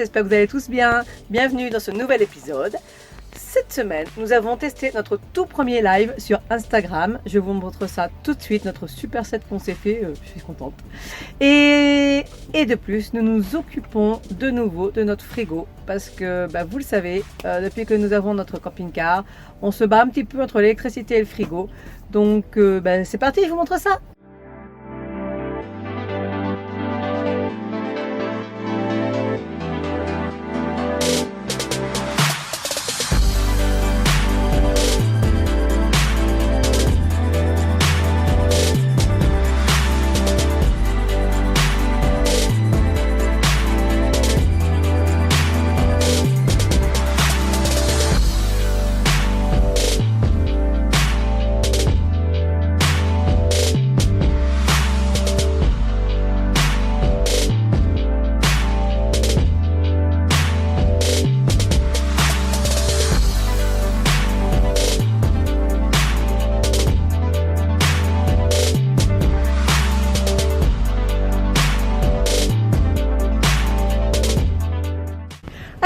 j'espère que vous allez tous bien. Bienvenue dans ce nouvel épisode. Cette semaine, nous avons testé notre tout premier live sur Instagram. Je vous montre ça tout de suite, notre super set qu'on s'est fait, je suis contente. Et de plus, nous nous occupons de nouveau de notre frigo parce que, vous le savez, depuis que nous avons notre camping-car, on se bat un petit peu entre l'électricité et le frigo. Donc, c'est parti, je vous montre ça.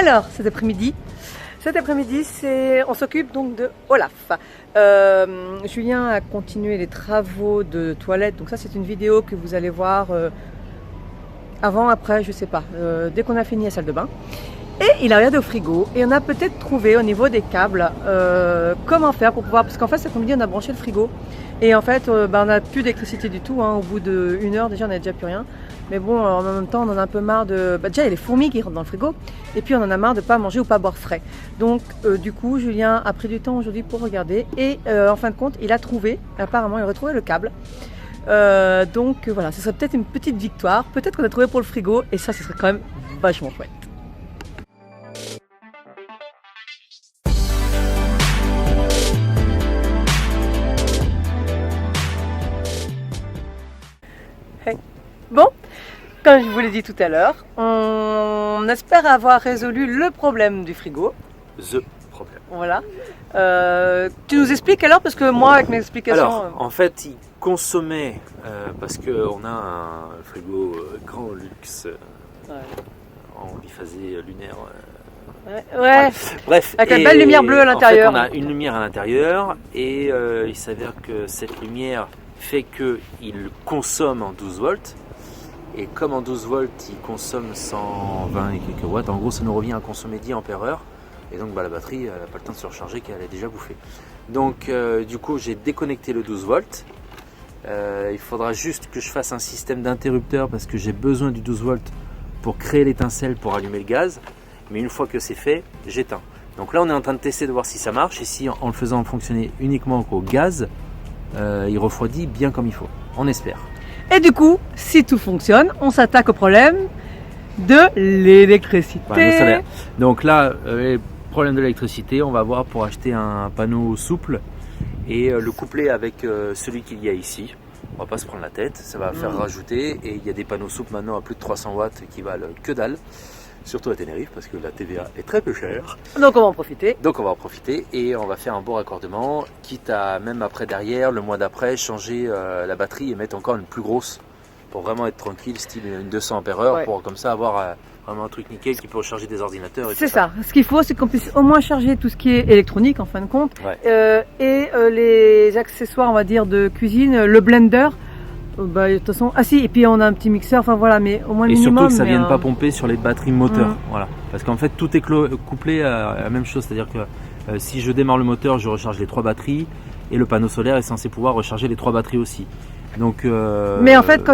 Alors, cet après-midi, on s'occupe donc de Olaf. Julien a continué les travaux de toilette, donc ça c'est une vidéo que vous allez voir avant, après, je sais pas, dès qu'on a fini la salle de bain. Et il a regardé au frigo et on a peut-être trouvé au niveau des câbles comment faire pour pouvoir, parce qu'en fait cet après-midi on a branché le frigo et en fait on n'a plus d'électricité du tout, au bout d'1 heure déjà on n'a déjà plus rien. Mais bon, en même temps, on en a un peu marre de... déjà, il y a les fourmis qui rentrent dans le frigo. Et puis, on en a marre de ne pas manger ou pas boire frais. Donc, du coup, Julien a pris du temps aujourd'hui pour regarder. Et en fin de compte, il a trouvé, apparemment, il a retrouvé le câble. Donc, voilà, ce serait peut-être une petite victoire. Peut-être qu'on a trouvé pour le frigo. Et ça, ce serait quand même vachement chouette. Hey. Bon. Comme je vous l'ai dit tout à l'heure, on espère avoir résolu le problème du frigo. The problème. Voilà. Tu nous expliques alors, parce que moi, avec mes explications... Alors, en fait, il consommait, parce qu'on a un frigo grand luxe, en biphasé lunaire. Ouais. Bref. Avec une belle lumière bleue à l'intérieur. En fait, on a une lumière à l'intérieur, et il s'avère que cette lumière fait qu'il consomme en 12 volts. Et comme en 12 volts, il consomme 120 et quelques watts, en gros ça nous revient à consommer 10 ampères-heure. Et donc la batterie n'a pas le temps de se recharger qu'elle a déjà bouffé. Donc du coup j'ai déconnecté le 12 volts. Il faudra juste que je fasse un système d'interrupteur parce que j'ai besoin du 12 volts pour créer l'étincelle pour allumer le gaz. Mais une fois que c'est fait, j'éteins. Donc là on est en train de tester de voir si ça marche. Et si en le faisant fonctionner uniquement au gaz, il refroidit bien comme il faut. On espère. Et du coup, si tout fonctionne, on s'attaque au problème de l'électricité. Panneau solaire. Donc là, problème de l'électricité, on va voir pour acheter un panneau souple et le coupler avec celui qu'il y a ici. On va pas se prendre la tête, ça va faire rajouter. Et il y a des panneaux souples maintenant à plus de 300 watts qui valent que dalle. Surtout à Tenerife parce que la TVA est très peu chère. Donc on va en profiter. Et on va faire un bon raccordement, quitte à même après derrière, le mois d'après, changer la batterie et mettre encore une plus grosse pour vraiment être tranquille, style une 200 ampères-heure, pour comme ça avoir vraiment un truc nickel qui peut recharger des ordinateurs. C'est ça. Ce qu'il faut, c'est qu'on puisse au moins charger tout ce qui est électronique en fin de compte et les accessoires, on va dire, de cuisine, le blender. De toute façon, et puis on a un petit mixeur, mais au moins le minimum. Et surtout que ça ne vienne pas pomper sur les batteries moteurs, voilà. Parce qu'en fait tout est couplé à la même chose, c'est-à-dire que si je démarre le moteur, je recharge les 3 batteries et le panneau solaire est censé pouvoir recharger les 3 batteries aussi. Donc, mais en fait,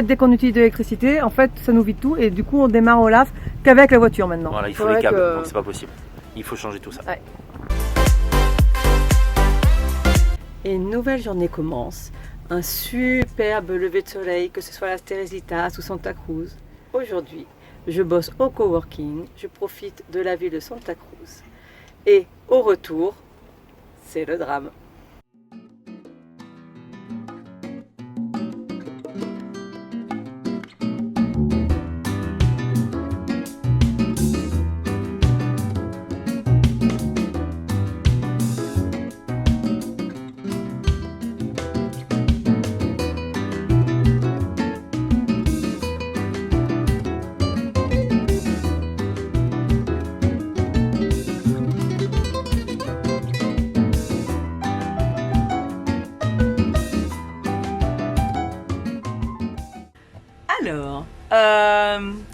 dès qu'on utilise de l'électricité, en fait, ça nous vide tout et du coup on démarre Olaf qu'avec la voiture maintenant. Voilà, il faut les câbles, donc c'est pas possible. Il faut changer tout ça. Ouais. Et une nouvelle journée commence. Un superbe lever de soleil, que ce soit à Las Teresitas ou Santa Cruz. Aujourd'hui, je bosse au coworking, je profite de la ville de Santa Cruz. Et au retour, c'est le drame.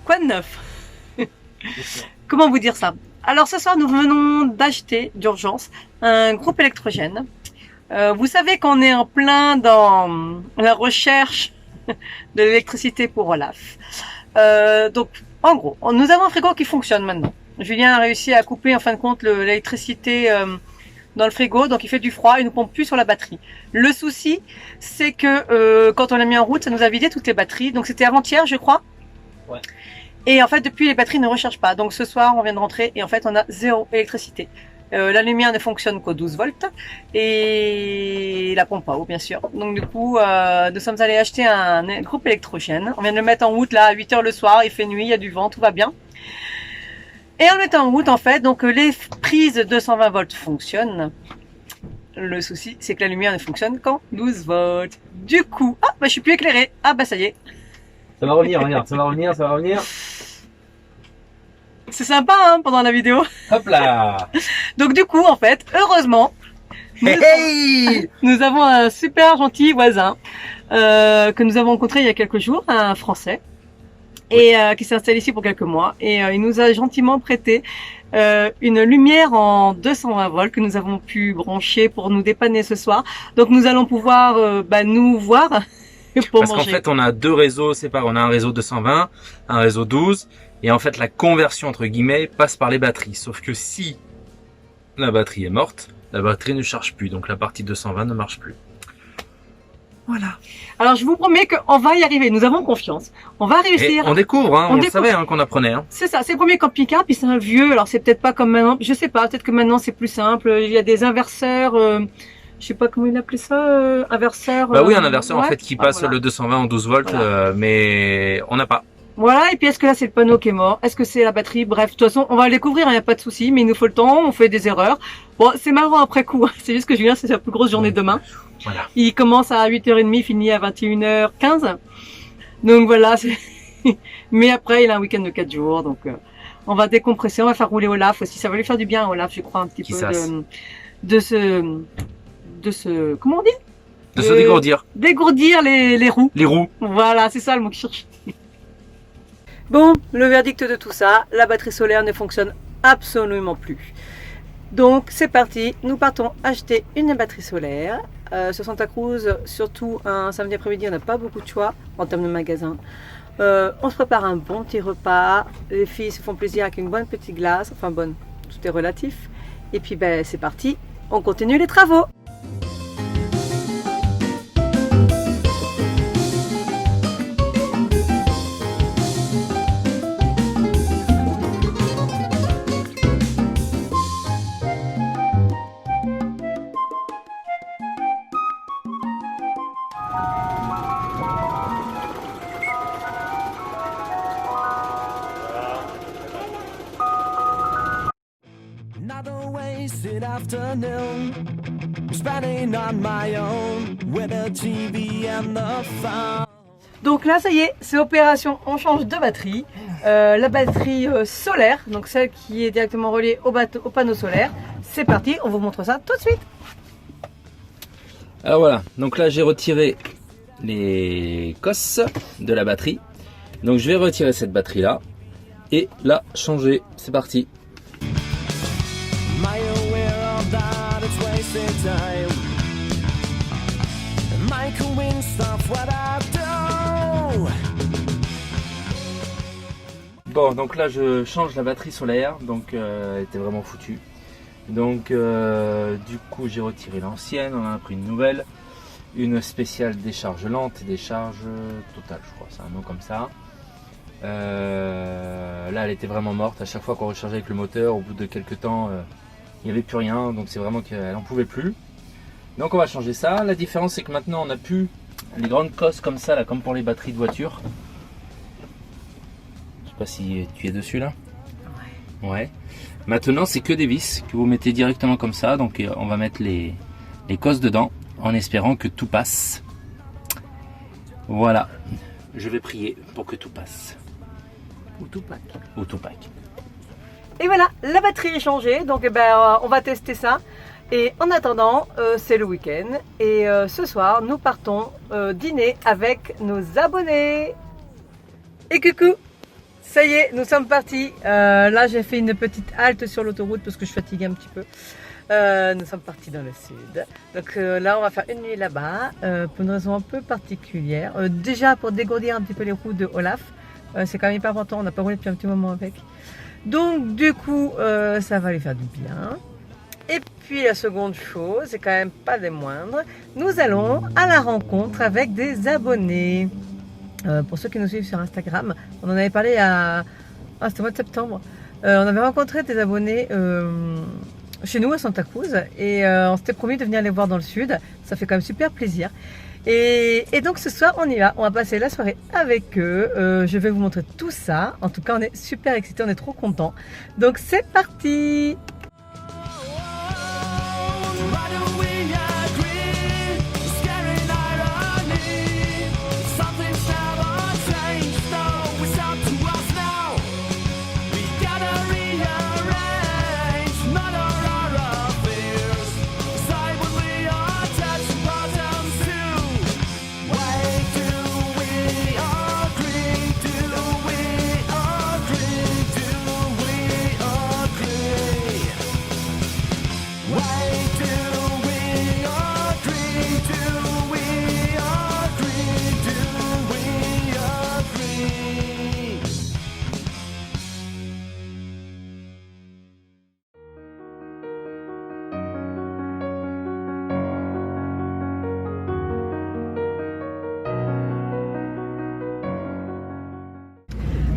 Quoi de neuf? Comment vous dire ça? Alors ce soir, nous venons d'acheter d'urgence un groupe électrogène. Vous savez qu'on est en plein dans la recherche de l'électricité pour Olaf. Donc, en gros, nous avons un frigo qui fonctionne maintenant. Julien a réussi à couper en fin de compte l'électricité dans le frigo, donc il fait du froid, il ne pompe plus sur la batterie. Le souci, c'est que quand on l'a mis en route, ça nous a vidé toutes les batteries. Donc c'était avant-hier, je crois. Ouais. Et en fait, depuis, les batteries ne rechargent pas. Donc ce soir, on vient de rentrer et en fait, on a zéro électricité. La lumière ne fonctionne qu'aux 12 volts et la pompe à eau, bien sûr. Donc du coup, nous sommes allés acheter un groupe électrogène. On vient de le mettre en route là à 8 h le soir. Il fait nuit, il y a du vent, tout va bien. Et en le mettant en route, en fait, donc les prises de 220 volts fonctionnent. Le souci, c'est que la lumière ne fonctionne qu'en 12 volts. Du coup, ah, bah, je suis plus éclairée. Ah, bah, ça y est. Ça va revenir, regarde, ça va revenir, ça va revenir. C'est sympa, hein, pendant la vidéo. Hop là. Donc, du coup, en fait, heureusement, nous avons un super gentil voisin que nous avons rencontré il y a quelques jours, un Français. Et qui s'est installé ici pour quelques mois. Et il nous a gentiment prêté une lumière en 220 volts que nous avons pu brancher pour nous dépanner ce soir. Donc nous allons pouvoir nous voir pour Parce manger. qu'en fait, on a deux réseaux séparés. On a un réseau 220, un réseau 12. Et en fait, la conversion, entre guillemets, passe par les batteries. Sauf que si la batterie est morte, la batterie ne charge plus. Donc la partie 220 ne marche plus. Voilà. Alors je vous promets qu'on va y arriver. Nous avons confiance. On va réussir. Et on découvre, hein, on le découvre. savait qu'on apprenait. Hein. C'est ça, c'est le premier camping-car, puis c'est un vieux. Alors c'est peut-être pas comme maintenant. Je sais pas, peut-être que maintenant c'est plus simple. Il y a des inverseurs. Je sais pas comment il appelait ça, inverseur. Bah oui, un inverseur en ouais. fait qui passe voilà. le 220 en 12 volts, Voilà. mais on n'a pas. Voilà, et puis est-ce que là c'est le panneau qui est mort? Est-ce que c'est la batterie? Bref, de toute façon, on va le découvrir, il n'y a pas de souci, mais il nous faut le temps, on fait des erreurs. Bon, c'est marrant après coup, c'est juste que Julien, c'est sa plus grosse journée demain. Voilà. Il commence à 8 h 30, finit à 21 h 15. Donc voilà, mais après il a un week-end de 4 jours, donc on va décompresser, on va faire rouler Olaf aussi, ça va lui faire du bien Olaf, je crois, un petit peu de ce, comment on dit? De se dégourdir. Dégourdir les roues. Les roues. Voilà, c'est ça le mot que je cherche. Bon, le verdict de tout ça, la batterie solaire ne fonctionne absolument plus. Donc c'est parti, nous partons acheter une batterie solaire. Sur Santa Cruz, surtout un samedi après-midi, on n'a pas beaucoup de choix en termes de magasins. On se prépare un bon petit repas, les filles se font plaisir avec une bonne petite glace, enfin bonne, tout est relatif. Et puis ben, c'est parti, on continue les travaux. Another wasted afternoon, spending on my own with the TV and the phone. Donc là, ça y est, c'est opération, on change de batterie. La batterie solaire, donc celle qui est directement reliée au panneau solaire. C'est parti, on vous montre ça tout de suite. Alors voilà, donc là j'ai retiré les cosses de la batterie. Donc je vais retirer cette batterie là et la changer. C'est parti. Am I aware of that it's wasted time? Am I convinced of what I do? Bon, donc là je change la batterie solaire, donc elle était vraiment foutue. Donc du coup j'ai retiré l'ancienne, on en a pris une nouvelle, une spéciale décharge lente et décharge totale, je crois, c'est un nom comme ça. Là elle était vraiment morte, à chaque fois qu'on rechargeait avec le moteur, au bout de quelques temps il n'y avait plus rien, donc c'est vraiment qu'elle n'en pouvait plus. Donc on va changer ça. La différence c'est que maintenant on n'a plus les grandes cosses comme ça, là, comme pour les batteries de voiture. Je sais pas si tu es dessus là. Ouais. Maintenant c'est que des vis que vous mettez directement comme ça, donc on va mettre les cosses dedans en espérant que tout passe. Voilà. Je vais prier pour que tout passe. Ou Tupac. Ou Tupac. Et voilà, la batterie est changée, donc on va tester ça. Et en attendant, c'est le week-end. Et ce soir, nous partons dîner avec nos abonnés. Et coucou, ça y est, nous sommes partis. Là, j'ai fait une petite halte sur l'autoroute parce que je fatigue un petit peu. Nous sommes partis dans le sud. Donc là, on va faire une nuit là-bas pour une raison un peu particulière. Déjà pour dégourdir un petit peu les roues de Olaf. C'est quand même hyper important, on n'a pas roulé depuis un petit moment avec. Donc du coup, ça va lui faire du bien. Et puis la seconde chose, et quand même pas des moindres, nous allons à la rencontre avec des abonnés. Pour ceux qui nous suivent sur Instagram, on en avait parlé c'était au mois de septembre. On avait rencontré des abonnés chez nous à Santa Cruz et on s'était promis de venir les voir dans le sud. Ça fait quand même super plaisir. Et donc ce soir on y va, on va passer la soirée avec eux. Je vais vous montrer tout ça. En tout cas on est super excités, on est trop contents. Donc c'est parti!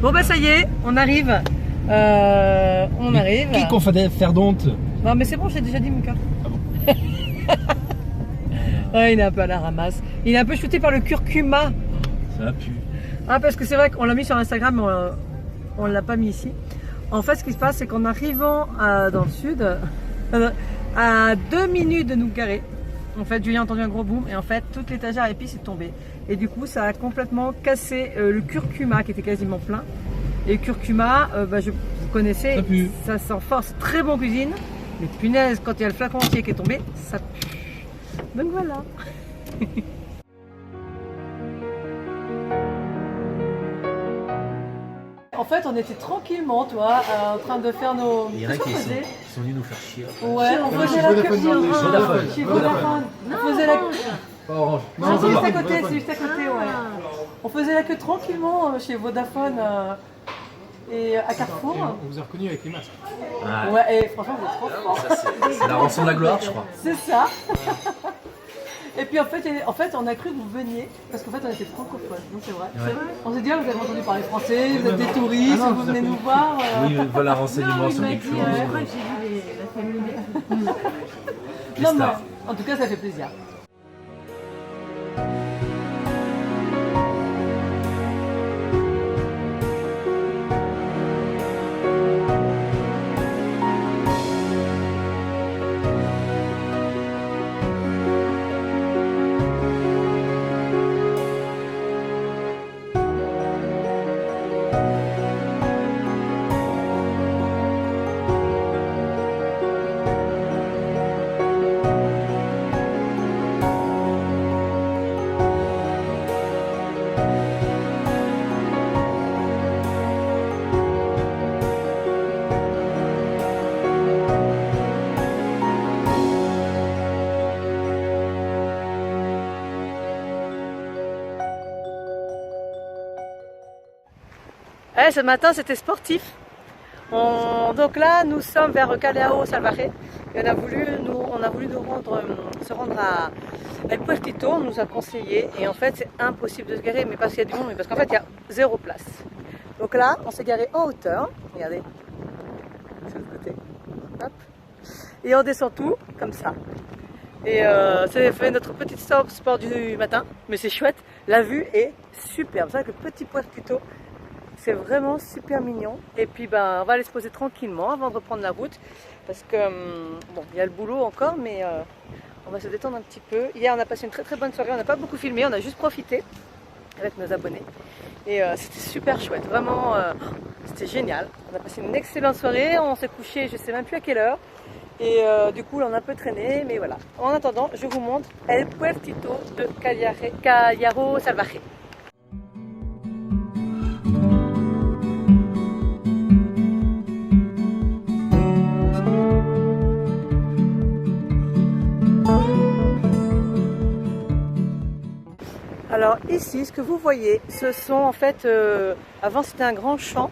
Bon bah ça y est, on arrive. On arrive. Qui qu'on fait faire d'honte? Non mais c'est bon, j'ai déjà dit Mika. Ah bon? Ouais, il est un peu à la ramasse. Il est un peu shooté par le curcuma. Ça pue. Ah parce que c'est vrai qu'on l'a mis sur Instagram, mais on l'a pas mis ici. En fait, ce qui se passe, c'est qu'en arrivant dans le sud, à 2 minutes de nous garer, en fait, Julien a entendu un gros boom et en fait, toute l'étagère à épices est tombée. Et du coup, ça a complètement cassé le curcuma qui était quasiment plein. Et le curcuma, vous connaissez, ça sent fort, c'est très bon cuisine. Mais punaise, quand il y a le flacon entier qui est tombé, ça pue. Donc voilà. En fait, on était tranquillement, toi, en train de faire nos... Il y en a qui sont venus nous faire chier. Ouais, on faisait la queue chez Vodafone. On faisait la queue... Pas orange. Non, c'est juste à côté, ouais. On faisait la queue tranquillement chez Vodafone et à Carrefour. On vous a reconnu avec les masques. Ouais, et franchement, vous êtes trop forts. C'est la rançon de la gloire, je crois. C'est ça. Et puis en fait, on a cru que vous veniez, parce qu'en fait, on était francophones, donc c'est vrai. Ouais. On s'est dit, vous avez entendu parler français, vous êtes des touristes, vous venez nous voir. Oui, ils veulent un renseignement sur quelque chose. J'ai vu la famille. Non, mais en tout cas, ça fait plaisir. Ce matin c'était sportif. Donc là nous sommes vers Callao Salvaje et on a voulu se rendre à El Puertito. On nous a conseillé et en fait c'est impossible de se garer, mais parce qu'il y a du monde, mais parce qu'en fait il y a 0 place. Donc là on s'est garé en hauteur, regardez, sur le côté, hop, et on descend tout comme ça. Et c'est fait notre petit sport du matin, mais c'est chouette, la vue est superbe. C'est vrai que le petit Puertito, c'est vraiment super mignon. Et puis on va aller se poser tranquillement avant de reprendre la route. Parce que, bon, il y a le boulot encore, mais on va se détendre un petit peu. Hier, on a passé une très très bonne soirée. On n'a pas beaucoup filmé, on a juste profité avec nos abonnés. Et c'était super chouette, vraiment, c'était génial. On a passé une excellente soirée, on s'est couché, je sais même plus à quelle heure. Et du coup, on a un peu traîné, mais voilà. En attendant, je vous montre El Puertito de Callao Salvaje. Alors ici, ce que vous voyez, ce sont en fait, avant c'était un grand champ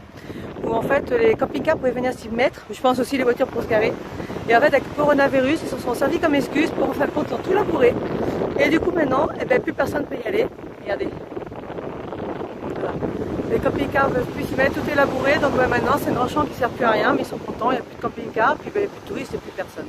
où en fait les camping-cars pouvaient venir s'y mettre, je pense aussi les voitures pour se garer. Et en fait avec le coronavirus, ils se sont servis comme excuse pour en fin de compte ils ont tout labouré. Et du coup maintenant, eh ben, plus personne ne peut y aller. Regardez. Voilà. Les camping-cars ne peuvent plus s'y mettre, tout est labouré, donc ben, maintenant c'est un grand champ qui ne sert plus à rien, mais ils sont contents, il n'y a plus de camping-cars, puis ben, il n'y a plus de touristes et plus personne.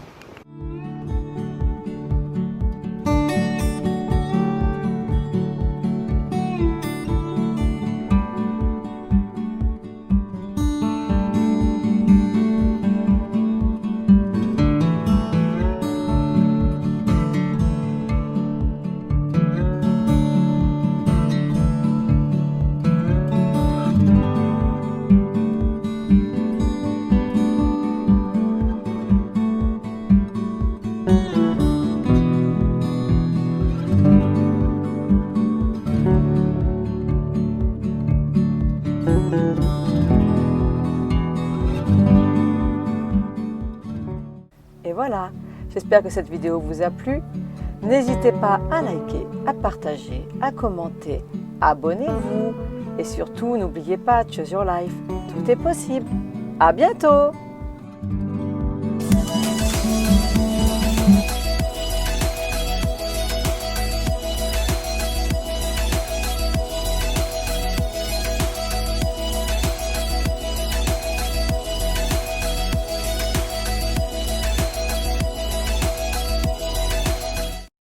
Et voilà, j'espère que cette vidéo vous a plu. N'hésitez pas à liker, à partager, à commenter, abonnez-vous et surtout n'oubliez pas, choose your life, tout est possible. À bientôt!